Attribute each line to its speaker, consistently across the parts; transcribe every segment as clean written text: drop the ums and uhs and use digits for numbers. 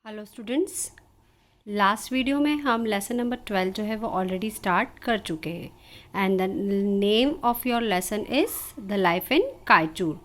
Speaker 1: Hello students, last video में हम lesson number 12 जो है वो ऑलरेडी स्टार्ट कर चुके हैं and the name of your lesson is the life in कायचूर।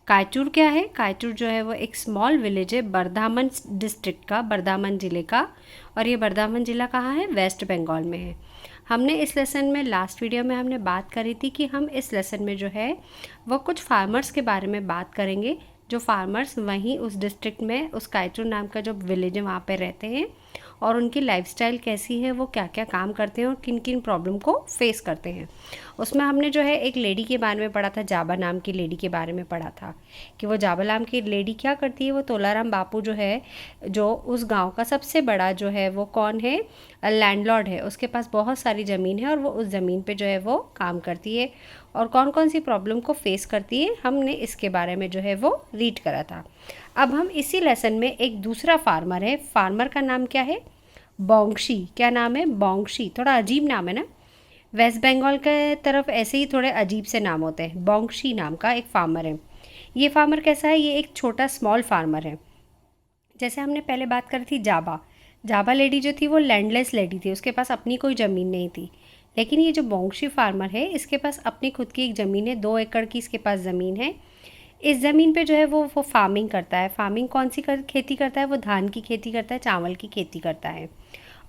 Speaker 1: कायचूर क्या है? कायचूर जो है वो एक स्मॉल विलेज है बर्धामन डिस्ट्रिक्ट का, बर्धामन ज़िले का। और ये बर्धामन ज़िला कहाँ है? वेस्ट बंगाल में है। हमने इस लेसन में लास्ट वीडियो में हमने बात करी थी कि हम इस लेसन में जो है वो कुछ फार्मर्स के बारे में बात करेंगे, जो फार्मर्स वहीं उस डिस्ट्रिक्ट में उस कायचूर नाम का जो विलेज है वहाँ पे रहते हैं और उनकी लाइफस्टाइल कैसी है, वो क्या क्या काम करते हैं और किन किन प्रॉब्लम को फेस करते हैं। उसमें हमने जो है एक लेडी के बारे में पढ़ा था, जाबा नाम की लेडी के बारे में पढ़ा था कि वो जाबा नाम की लेडी क्या करती है। वो तोलाराम बापू जो है, जो उस गांव का सबसे बड़ा जो है वो कौन है? लैंडलॉर्ड है। उसके पास बहुत सारी ज़मीन है और वो उस ज़मीन पे जो है वो काम करती है और कौन कौन सी प्रॉब्लम को फेस करती है, हमने इसके बारे में जो है वो रीड करा था। अब हम इसी लेसन में एक दूसरा फार्मर है, फार्मर का नाम क्या है? बोंगशी। क्या नाम है? बोंगशी। थोड़ा अजीब नाम है ना, वेस्ट बंगाल के तरफ ऐसे ही थोड़े अजीब से नाम होते हैं। बोंगशी नाम का एक फार्मर है। ये फार्मर कैसा है? ये एक छोटा स्मॉल फार्मर है। जैसे हमने पहले बात करी थी जाबा, जाबा लेडी जो थी वो लैंडलेस लेडी थी, उसके पास अपनी कोई ज़मीन नहीं थी। लेकिन ये जो बोंगशी फार्मर है, इसके पास अपनी खुद की एक ज़मीन है, 2 एकड़ की इसके पास ज़मीन है। इस ज़मीन पे जो है वो फार्मिंग करता है। फार्मिंग कौन सी खेती करता है? वो धान की खेती करता है, चावल की खेती करता है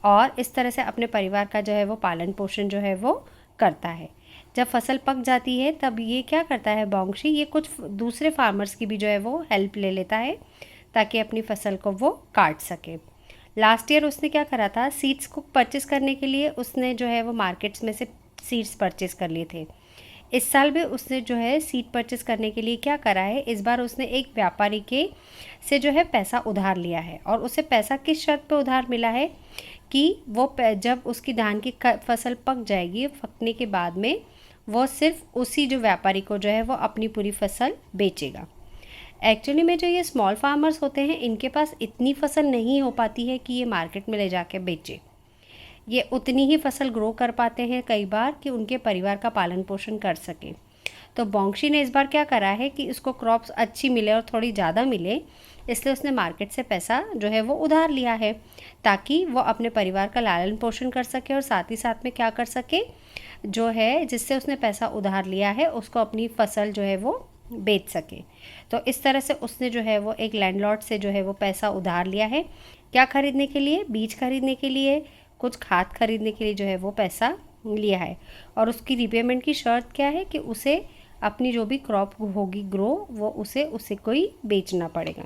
Speaker 1: और इस तरह से अपने परिवार का जो है वो पालन पोषण जो है वो करता है। जब फसल पक जाती है तब ये क्या करता है बोंगशी, ये कुछ दूसरे फार्मर्स की भी जो है वो हेल्प ले लेता है ताकि अपनी फसल को वो काट सके। लास्ट ईयर उसने क्या करा था, सीड्स को परचेस करने के लिए उसने जो है वो मार्केट्स में से सीड्स परचेस कर लिए थे। इस साल भी उसने जो है सीड परचेस करने के लिए क्या करा है, इस बार उसने एक व्यापारी के से जो है पैसा उधार लिया है। और उसे पैसा किस शर्त पे उधार मिला है कि वो जब उसकी धान की फसल पक जाएगी, पकने के बाद में वो सिर्फ उसी जो व्यापारी को जो है वो अपनी पूरी फसल बेचेगा। एक्चुअली में जो ये स्मॉल फार्मर्स होते हैं, इनके पास इतनी फसल नहीं हो पाती है कि ये मार्केट में ले जाके बेचे। ये उतनी ही फसल ग्रो कर पाते हैं कई बार कि उनके परिवार का पालन पोषण कर सकें। तो बोंगशी ने इस बार क्या करा है कि इसको क्रॉप्स अच्छी मिले और थोड़ी ज़्यादा मिले, इसलिए उसने मार्केट से पैसा जो है वो उधार लिया है ताकि वो अपने परिवार का लालन पोषण कर सके और साथ ही साथ में क्या कर सके, जो है जिससे उसने पैसा उधार लिया है उसको अपनी फसल जो है वो बेच सके। तो इस तरह से उसने जो है वो एक लैंडलॉर्ड से जो है वो पैसा उधार लिया है। क्या खरीदने के लिए? बीज खरीदने के लिए, कुछ खाद खरीदने के लिए जो है वो पैसा लिया है। और उसकी रीपेमेंट की शर्त क्या है कि उसे अपनी जो भी क्रॉप होगी ग्रो, वो उसे कोई बेचना पड़ेगा।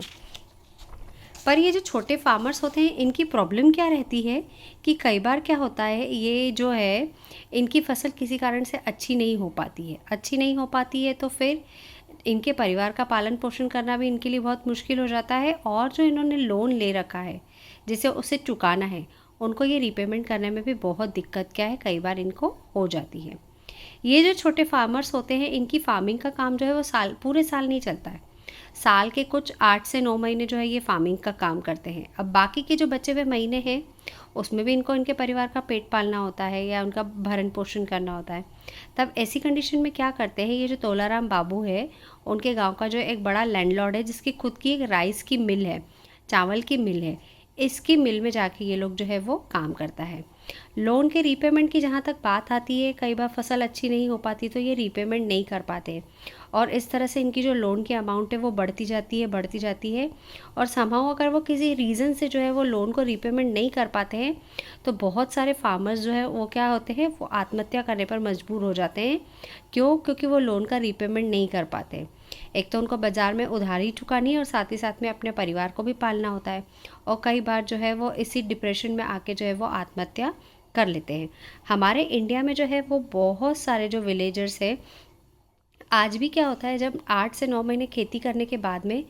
Speaker 1: पर ये जो छोटे फार्मर्स होते हैं, इनकी प्रॉब्लम क्या रहती है कि कई बार क्या होता है, ये जो है इनकी फसल किसी कारण से अच्छी नहीं हो पाती है। अच्छी नहीं हो पाती है तो फिर इनके परिवार का पालन पोषण करना भी इनके लिए बहुत मुश्किल हो जाता है और जो इन्होंने लोन ले रखा है जिसे उसे चुकाना है, उनको ये रीपेमेंट करने में भी बहुत दिक्कत क्या है, कई बार इनको हो जाती है। ये जो छोटे फार्मर्स होते हैं, इनकी फार्मिंग का काम जो है वो पूरे साल नहीं चलता है। साल के कुछ 8 से 9 महीने जो है ये फार्मिंग का काम करते हैं। अब बाकी के जो बचे हुए महीने हैं उसमें भी इनको इनके परिवार का पेट पालना होता है या उनका भरण पोषण करना होता है। तब ऐसी कंडीशन में क्या करते हैं, ये जो तोलाराम बाबू है, उनके गांव का जो एक बड़ा लैंडलॉर्ड है जिसकी खुद की एक राइस की मिल है, चावल की मिल है, इसकी मिल में जाके ये लोग जो है वो काम करता है। लोन के रीपेमेंट की जहाँ तक बात आती है, कई बार फसल अच्छी नहीं हो पाती तो ये रीपेमेंट नहीं कर पाते और इस तरह से इनकी जो लोन की अमाउंट है वो बढ़ती जाती है और समहाउ अगर वो किसी रीज़न से जो है वो लोन को रीपेमेंट नहीं कर पाते हैं तो बहुत सारे फार्मर्स जो है वो क्या होते हैं, वो आत्महत्या करने पर मजबूर हो जाते हैं। क्यों? क्योंकि वो लोन का रीपेमेंट नहीं कर पाते। एक तो उनको बाज़ार में उधारी चुकानी है और साथ ही साथ में अपने परिवार को भी पालना होता है और कई बार जो है वो इसी डिप्रेशन में आके जो है वो आत्महत्या कर लेते हैं। हमारे इंडिया में जो है वो बहुत सारे जो विलेजर्स हैं, आज भी क्या होता है, जब 8 से 9 महीने खेती करने के बाद में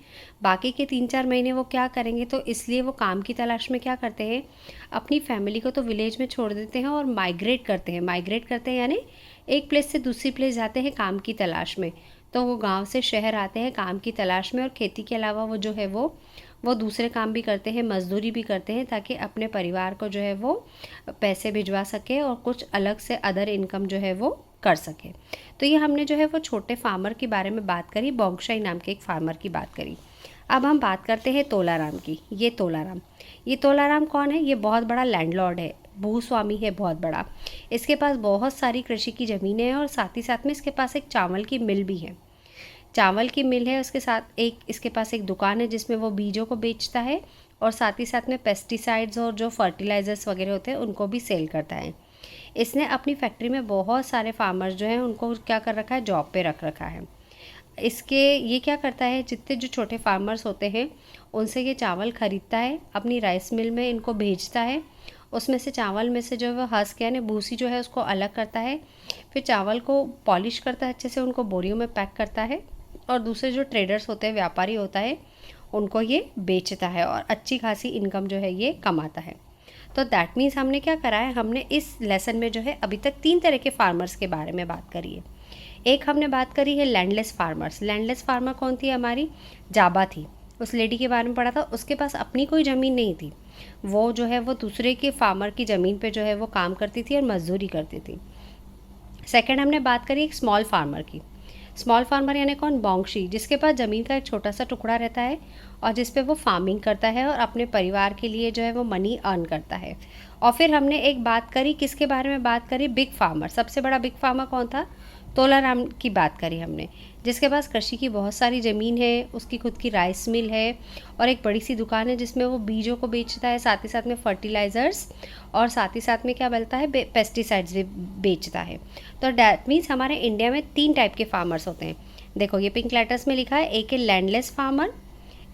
Speaker 1: बाकी के 3-4 महीने वो क्या करेंगे, तो इसलिए वो काम की तलाश में क्या करते हैं, अपनी फैमिली को तो विलेज में छोड़ देते हैं और माइग्रेट करते हैं यानी एक प्लेस से दूसरी प्लेस जाते हैं काम की तलाश में। तो वो गांव से शहर आते हैं काम की तलाश में और खेती के अलावा वो जो है वो दूसरे काम भी करते हैं, मजदूरी भी करते हैं ताकि अपने परिवार को जो है वो पैसे भिजवा सके और कुछ अलग से अदर इनकम जो है वो कर सके। तो ये हमने जो है वो छोटे फार्मर के बारे में बात करी, बोंगशाई नाम के एक फार्मर की बात करी। अब हम बात करते हैं तोलाराम की। ये तोलाराम कौन है? ये बहुत बड़ा लैंडलॉर्ड है, भूस्वामी है बहुत बड़ा। इसके पास बहुत सारी कृषि की ज़मीनें हैं और साथ ही साथ में इसके पास एक चावल की मिल भी है। चावल की मिल है, उसके साथ एक इसके पास एक दुकान है जिसमें वो बीजों को बेचता है और साथ ही साथ में पेस्टिसाइड्स और जो फर्टिलाइज़र्स वगैरह होते हैं उनको भी सेल करता है। इसने अपनी फैक्ट्री में बहुत सारे फार्मर्स जो हैं उनको क्या कर रखा है, जॉब पे रख रखा है। इसके ये क्या करता है, जितने जो छोटे फार्मर्स होते हैं उनसे ये चावल ख़रीदता है, अपनी राइस मिल में इनको भेजता है। उसमें से चावल में से जो है वो हस्क यानी भूसी जो है उसको अलग करता है, फिर चावल को पॉलिश करता है अच्छे से, उनको बोरियों में पैक करता है और दूसरे जो ट्रेडर्स होते हैं, व्यापारी होता है, उनको ये बेचता है और अच्छी खासी इनकम जो है ये कमाता है। तो दैट मीन्स हमने क्या करा है, हमने इस लेसन में जो है अभी तक 3 तरह के फार्मर्स के बारे में बात करी है। एक हमने बात करी है लैंडलेस फार्मर्स। लैंडलेस फार्मर कौन थी? हमारी जाबा थी। उस लेडी के बारे में पढ़ा था, उसके पास अपनी कोई ज़मीन नहीं थी, वो जो है वो दूसरे के फार्मर की ज़मीन पे जो है वो काम करती थी और मजदूरी करती थी। सेकंड हमने बात करी एक स्मॉल फार्मर की। स्मॉल फार्मर यानी कौन? बोंगशी, जिसके पास ज़मीन का एक छोटा सा टुकड़ा रहता है और जिस पे वो फार्मिंग करता है और अपने परिवार के लिए जो है वो मनी अर्न करता है। और फिर हमने एक बात करी, किसके बारे में बात करी? Big farmer. सबसे बड़ा बिग फार्मर कौन था? तोलाराम की बात करी हमने, जिसके पास कृषि की बहुत सारी ज़मीन है, उसकी खुद की राइस मिल है और एक बड़ी सी दुकान है जिसमें वो बीजों को बेचता है, साथ ही साथ में फर्टिलाइज़र्स और साथ ही साथ में क्या बोलता है, पेस्टिसाइड्स भी बेचता है। तो डैट मीन्स हमारे इंडिया में 3 टाइप के फार्मर्स होते हैं। देखो ये पिंक लेटर्स में लिखा है, एक है लैंडलेस फार्मर,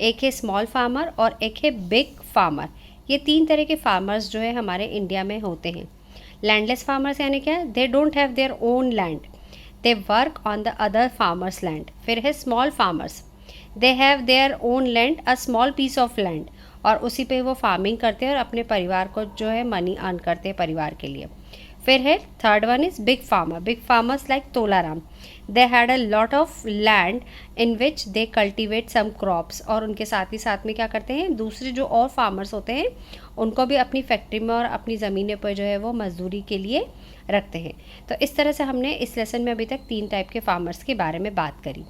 Speaker 1: एक है स्मॉल फार्मर और एक है बिग फार्मर। ये 3 तरह के फार्मर्स जो है हमारे इंडिया में होते हैं। लैंडलेस फार्मर्स यानी क्या? They don't have their own land, they work on the other farmers land. फिर है small farmers, they have their own land, a small piece of land, और उसी पे वो फार्मिंग करते हैं और अपने परिवार को जो है मनी अर्न करते हैं परिवार के लिए। फिर है third one is big farmer. Big farmers like Tolaram, they had a lot of land in which they cultivate some crops, और उनके साथ ही साथ में क्या करते हैं, दूसरे जो और फार्मर्स होते हैं उनको भी अपनी फैक्ट्री में और अपनी ज़मीनें पर जो है वो मजदूरी के लिए रखते हैं। तो इस तरह से हमने इस लेसन में अभी तक 3 टाइप के फार्मर्स के बारे में बात करी।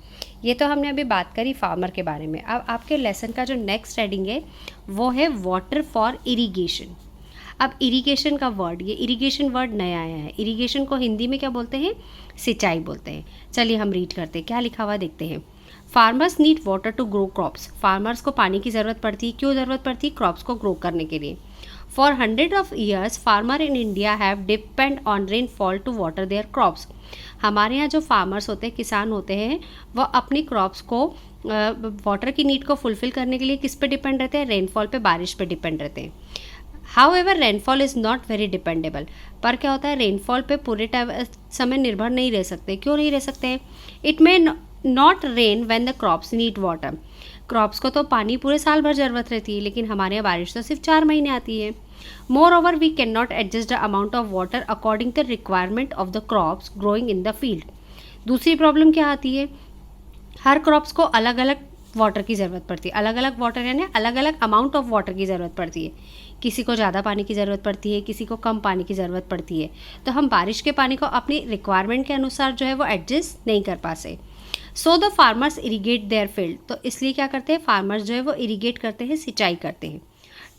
Speaker 1: ये तो हमने अभी बात करी फार्मर के बारे में। अब आपके लेसन का जो नेक्स्ट हेडिंग है वो है वाटर फॉर इरिगेशन। अब इरिगेशन का वर्ड, ये इरिगेशन वर्ड नया आया है। इरिगेशन को हिंदी में क्या बोलते हैं? सिंचाई बोलते हैं। चलिए हम रीड करते हैं, क्या लिखा हुआ देखते हैं। Farmers need water to grow crops. Farmers को पानी की ज़रूरत पड़ती है। क्यों ज़रूरत पड़ती है? क्रॉप्स को ग्रो करने के लिए। For 100 of years farmer in India have depend on rainfall to water their crops. हमारे यहाँ जो फार्मर्स होते हैं, किसान होते हैं, वह अपनी क्रॉप्स को वाटर की नीड को फुलफ़िल करने के लिए किस पे डिपेंड रहते हैं? रेनफॉल पे, बारिश पे डिपेंड रहते हैं। However rainfall is not very dependable. पर क्या होता है, रेनफॉल पे पूरे समय निर्भर नहीं रह सकते। क्यों नहीं रह सकते? It may not rain when the crops need water. Crops को तो पानी पूरे साल भर ज़रूरत रहती है, लेकिन हमारे यहाँ बारिश तो सिर्फ 4 महीने आती है। Moreover we can not adjust the amount of water according the requirement of the crops growing in the field. दूसरी प्रॉब्लम क्या आती है, हर क्रॉप्स को अलग अलग वाटर की ज़रूरत पड़ती है। अलग अलग वाटर यानी अलग अलग अमाउंट ऑफ वाटर की ज़रूरत पड़ती है। किसी को ज़्यादा पानी की ज़रूरत पड़ती है, किसी को कम पानी की ज़रूरत पड़ती है। तो हम बारिश के पानी को अपनी रिक्वायरमेंट के अनुसार जो है वो एडजस्ट नहीं कर पाते। So the farmers irrigate their field. तो इसलिए क्या करते हैं, फार्मर्स जो है वो इरीगेट करते हैं, सिंचाई करते हैं।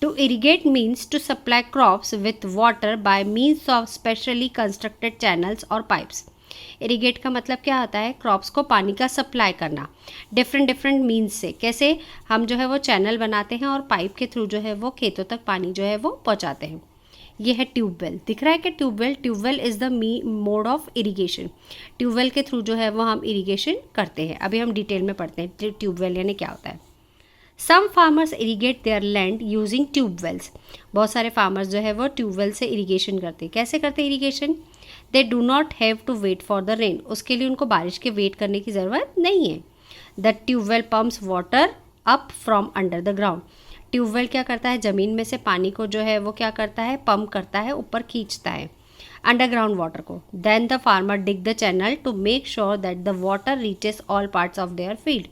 Speaker 1: To irrigate means to supply crops with water by means of specially constructed channels और पाइप्स। इरीगेट का मतलब क्या होता है, क्रॉप्स को पानी का सप्लाई करना डिफरेंट मीन्स से। कैसे? हम जो है वो चैनल बनाते हैं और पाइप के थ्रू जो है वो खेतों तक पानी जो है वो पहुंचाते हैं। ये है ट्यूबवेल। दिख रहा है कि tubewell is the mode of irrigation. Tubewell के थ्रू जो है वो हम इरिगेशन करते हैं। अभी हम डिटेल में पढ़ते हैं ट्यूबवेल यानी क्या होता है। Some farmers irrigate their land using tubewells. बहुत सारे फार्मर्स जो है वो ट्यूबवेल से इरीगेशन करते हैं। कैसे करते हैं irrigation? They do not have to wait for the rain. उसके लिए उनको बारिश के वेट करने की ज़रूरत नहीं है। The tubewell pumps water up from under the ground. Tubewell क्या करता है, ज़मीन में से पानी को जो है वो क्या करता है, पंप करता है, ऊपर खींचता है अंडरग्राउंड वाटर को। Then the farmer dig the channel to make sure that the water reaches all parts of their field.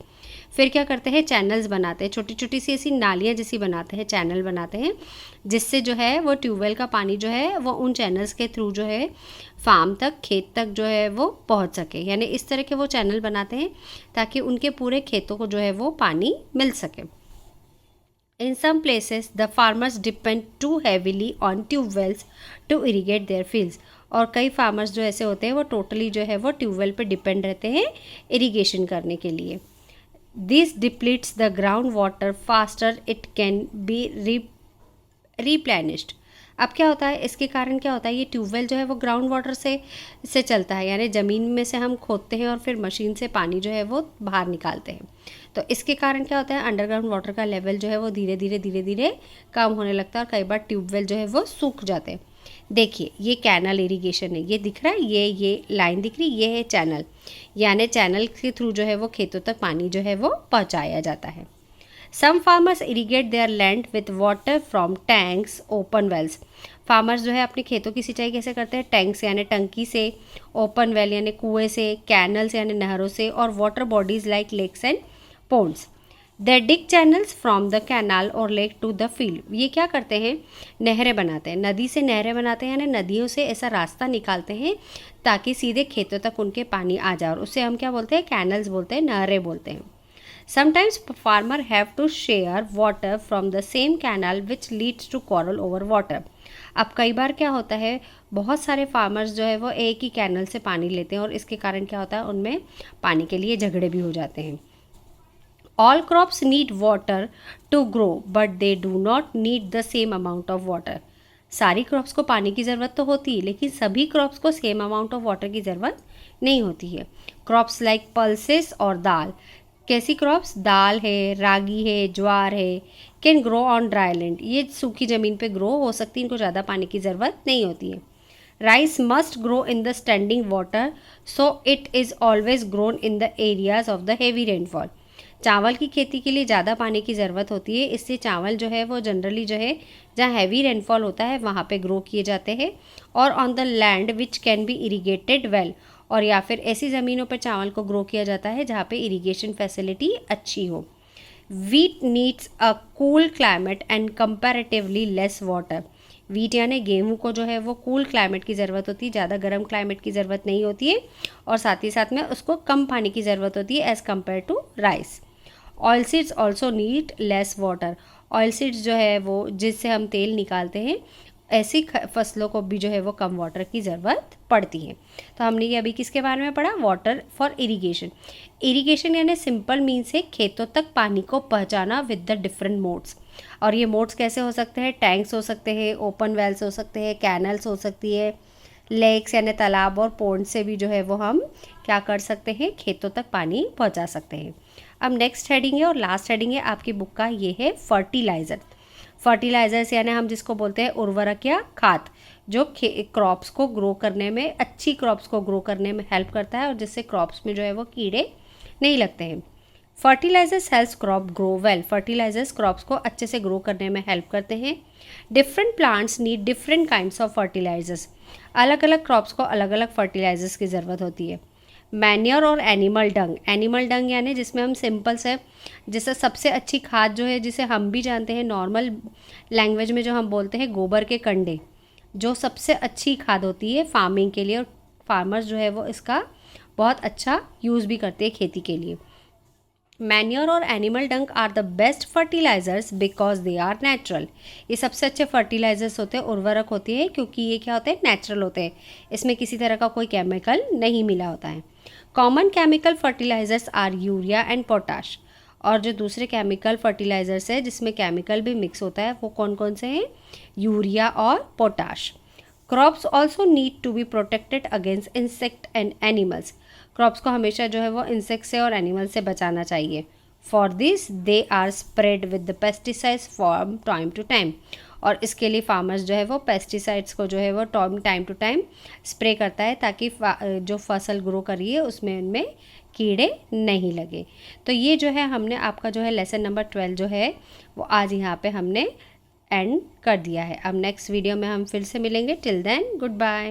Speaker 1: फिर क्या करते हैं, चैनल्स बनाते हैं, छोटी छोटी सी ऐसी नालियाँ जैसी बनाते हैं, चैनल बनाते हैं, जिससे जो है वो ट्यूबवेल का पानी जो है वो उन चैनल्स के थ्रू जो है फार्म तक, खेत तक जो है वो पहुंच सके। यानी इस तरह के वो चैनल बनाते हैं ताकि उनके पूरे खेतों को जो है वो पानी मिल सके। In some places, the farmers depend too heavily on tube wells to irrigate their fields. और कई फार्मर्स जो ऐसे होते हैं वो टोटली जो है वो ट्यूबवेल पे डिपेंड रहते हैं इरिगेशन करने के लिए। This depletes the ground water faster it can be replenished. अब क्या होता है, इसके कारण क्या होता है, ये ट्यूबवेल जो है वो ग्राउंड वाटर से चलता है, यानी ज़मीन में से हम खोदते हैं और फिर मशीन से पानी जो है वो बाहर निकालते हैं। तो इसके कारण क्या होता है, अंडरग्राउंड वाटर का लेवल जो है वो धीरे धीरे कम होने लगता है और कई बार ट्यूबवेल जो है वो सूख जाते हैं। देखिए ये कैनल इरिगेशन है, ये दिख रहा है, ये लाइन दिख रही, ये है चैनल, यानी चैनल के थ्रू जो है वो खेतों तक पानी जो है वो पहुँचाया जाता है। Some farmers irrigate their land with water from tanks, open wells. Farmers जो है अपने खेतों की सिंचाई कैसे करते हैं, टैंक से यानी टंकी से, ओपन वेल यानी कुएं से, कैनल से यानी नहरों से, और water bodies like lakes and ponds. They dig channels from the canal और लेक टू द फील्ड। ये क्या करते हैं, नहरें बनाते हैं, नदी से नहरें बनाते हैं, यानी नदियों से ऐसा रास्ता निकालते हैं ताकि सीधे खेतों तक उनके पानी आ जाए, और उससे हम क्या बोलते हैं, कैनल्स बोलते हैं, नहरें बोलते हैं। Sometimes farmer have to share water from the same canal which leads to quarrel over water. अब कई बार क्या होता है, बहुत सारे फार्मर्स जो है वो एक ही कैनल से पानी लेते हैं और इसके कारण क्या होता है, उनमें पानी के लिए झगड़े भी हो जाते हैं। All crops need water to grow but they do not need the same amount of water. सारी क्रॉप्स को पानी की ज़रूरत तो होती है, लेकिन सभी क्रॉप्स को सेम अमाउंट ऑफ वाटर की ज़रूरत नहीं होती है। क्रॉप्स लाइक पल्सेस और दाल, कैसी क्रॉप्स, दाल है, रागी है, ज्वार है, can grow on dry land, ये सूखी ज़मीन पे ग्रो हो सकती है, इनको ज़्यादा पानी की ज़रूरत नहीं होती है। Rice must grow in the standing water so it is always grown in the areas of the heavy rainfall. चावल की खेती के लिए ज़्यादा पानी की ज़रूरत होती है, इससे चावल जो है वो जनरली जो है जहाँ हैवी रेनफॉल होता है वहाँ पे ग्रो किए जाते हैं, और on the land which can be irrigated well, और या फिर ऐसी ज़मीनों पर चावल को ग्रो किया जाता है जहाँ पे इरिगेशन फैसिलिटी अच्छी हो। Wheat needs a cool climate and comparatively less water. Wheat यानी गेहूँ को जो है वो कूल क्लाइमेट की ज़रूरत होती है, ज़्यादा गर्म क्लाइमेट की ज़रूरत नहीं होती है, और साथ ही साथ में उसको कम पानी की ज़रूरत होती है as compare to rice. Oil seeds also need less water. Oil seeds जो है वो जिससे हम तेल निकालते हैं, ऐसी फसलों को भी जो है वो कम वाटर की ज़रूरत पड़ती है। तो हमने ये अभी किसके बारे में पढ़ा, वाटर फॉर इरिगेशन। इरिगेशन यानी सिंपल मीन्स है खेतों तक पानी को पहुंचाना विद द डिफरेंट मोड्स। और ये मोड्स कैसे हो सकते हैं, टैंक्स हो सकते हैं, ओपन वेल्स हो सकते हैं, कैनल्स हो सकती है, लेक्स यानी तालाब और पोन्ड से भी जो है वो हम क्या कर सकते हैं, खेतों तक पानी पहुँचा सकते हैं। अब नेक्स्ट हेडिंग है और लास्ट हेडिंग है आपकी बुक का, ये है फर्टिलाइज़र। फर्टिलाइजर्स यानी हम जिसको बोलते हैं उर्वरक या खाद, जो क्रॉप्स को ग्रो करने में, अच्छी क्रॉप्स को ग्रो करने में हेल्प करता है और जिससे क्रॉप्स में जो है वो कीड़े नहीं लगते हैं। Fertilizers helps crop grow well. Fertilizers crops को अच्छे से ग्रो करने में हेल्प करते हैं। Different plants need different kinds of fertilizers. अलग अलग क्रॉप्स को अलग अलग फर्टिलाइजर्स की ज़रूरत होती है। मैन्योर और एनिमल डंग। एनिमल डंग यानी जिसमें हम सिंपल से, जैसे सबसे अच्छी खाद जो है जिसे हम भी जानते हैं नॉर्मल लैंग्वेज में जो हम बोलते हैं गोबर के कंडे, जो सबसे अच्छी खाद होती है फार्मिंग के लिए, और फार्मर्स जो है वो इसका बहुत अच्छा यूज़ भी करते हैं खेती के लिए। मैन्योर और animal dung are the best fertilizers because they are natural. ये सबसे अच्छे फर्टिलाइजर्स होते हैं, उर्वरक होते हैं, क्योंकि ये क्या होते हैं, नेचुरल होते हैं, इसमें किसी तरह का कोई केमिकल नहीं मिला होता है। Common chemical fertilizers are urea and potash. और जो दूसरे केमिकल फर्टिलाइजर्स है जिसमें केमिकल भी मिक्स होता है वो कौन कौन से हैं, यूरिया और potash. Crops also need to be protected against insect and animals. Crops को हमेशा जो है वो इंसेक्ट से और एनिमल से बचाना चाहिए। For this they are spread with the pesticides from time to time. और इसके लिए फार्मर्स जो है वो पेस्टिसाइड्स को जो है वो टाइम टू टाइम स्प्रे करता है ताकि जो फसल ग्रो करी है उसमें उनमें कीड़े नहीं लगे। तो ये जो है हमने आपका जो है लेसन नंबर 12 जो है वो आज यहाँ पे हमने एंड कर दिया है। अब नेक्स्ट वीडियो में हम फिर से मिलेंगे। Till then good bye.